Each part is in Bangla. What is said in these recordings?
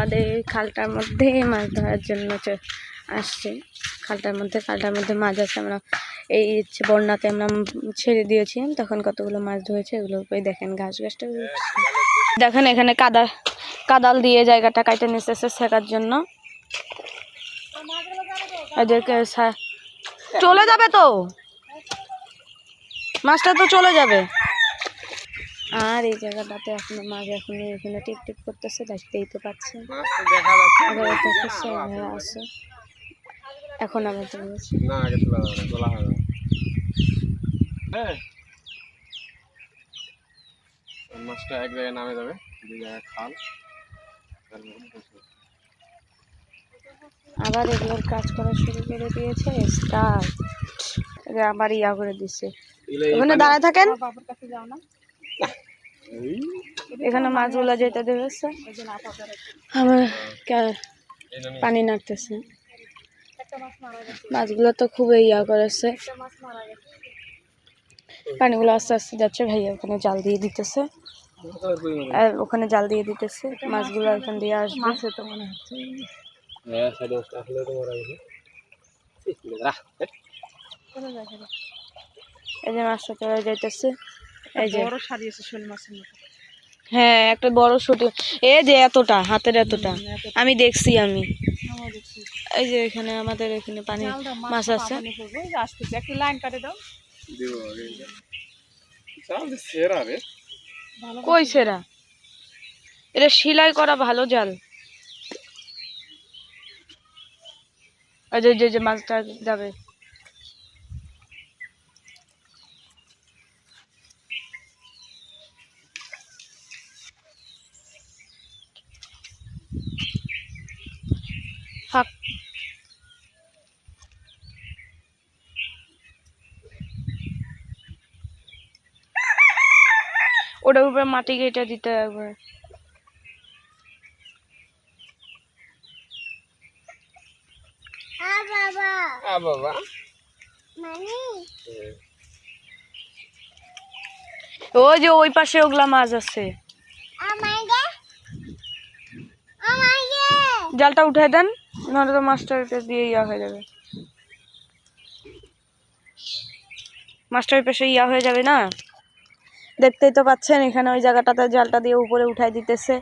আমাদের খালটার মধ্যে মাছ ধরার জন্য আসছে। খালটার মধ্যে মাছ আছে। আমরা এই বন্যাতে আমরা ছেড়ে দিয়েছিলাম, তখন কতগুলো মাছ ধরেছে। এগুলো দেখেন গাছটা দেখেন, এখানে কাদাল দিয়ে জায়গাটা কাটে নিতেছে শেখার জন্য। এদেরকে চলে যাবে তো, মাছটা তো চলে যাবে। আর এই জায়গাটাতে এখনো মাছ এখানে টিপ টিপ করতেছে, দেখতেই তো পাচ্ছেন। আছে এখন আমি মাছটা এক জায়গায় নামে যাবে, দুই জায়গায় খাল। আবার এগুলোর কাজ করা শুরু করে দিয়েছে, স্টার্ট আবার ইয়া করে দিচ্ছে। ওখানে দাঁড়ায় থাকেন, এখানে মাছগুলো যেতে দেবেছে। আমার পানি নাড়তেছে, মাছগুলো তো খুবই ইয়া করেছে। পানিগুলো আস্তে আস্তে যাচ্ছে। ভাইয়া ওখানে জাল দিয়ে দিতেছে, ওখানে জাল দিয়ে দিতেছে। মাছগুলো এখান দিয়ে আসবে। এই যে মাছটা চলে যাইতেছে। এই যে বড় সারিয়েছে শোল মাছের মতো। হ্যাঁ, একটা বড় শুটি, এই যে এতটা হাতের এতটা আমি দেখছি। এই যে এখানে আমাদের এখানে পানি মাছ আছে। একটু লাইন কাটে দাও। কই সেরা, এটা সেলাই করা ভালো জাল। যে মাছটা যাবে। ফাক ওটার উপরে মাটি কেটে দিতে হবে। ওই যে ওই পাশে ওগুলা মাছ আছে। জালটা উঠাই দেন, নাহলে তো মাছটা দিয়ে ইয়া হয়ে যাবে। মাছটা ওই পাশে ইয়া হয়ে যাবে না। দেখতেই তো পাচ্ছেন, এখানে ওই জায়গাটাতে জালটা দিয়ে উপরে উঠাই দিতেছে।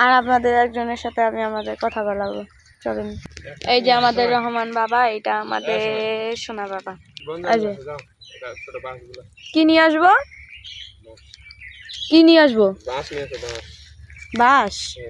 আর আপনাদের একজনের সাথে আমি আমাদের কথা বলাবো, চলেন। এই যে আমাদের রহমান বাবা, এটা আমাদের সোনা বাবা। কি নিয়ে আসবো, বাঁশ।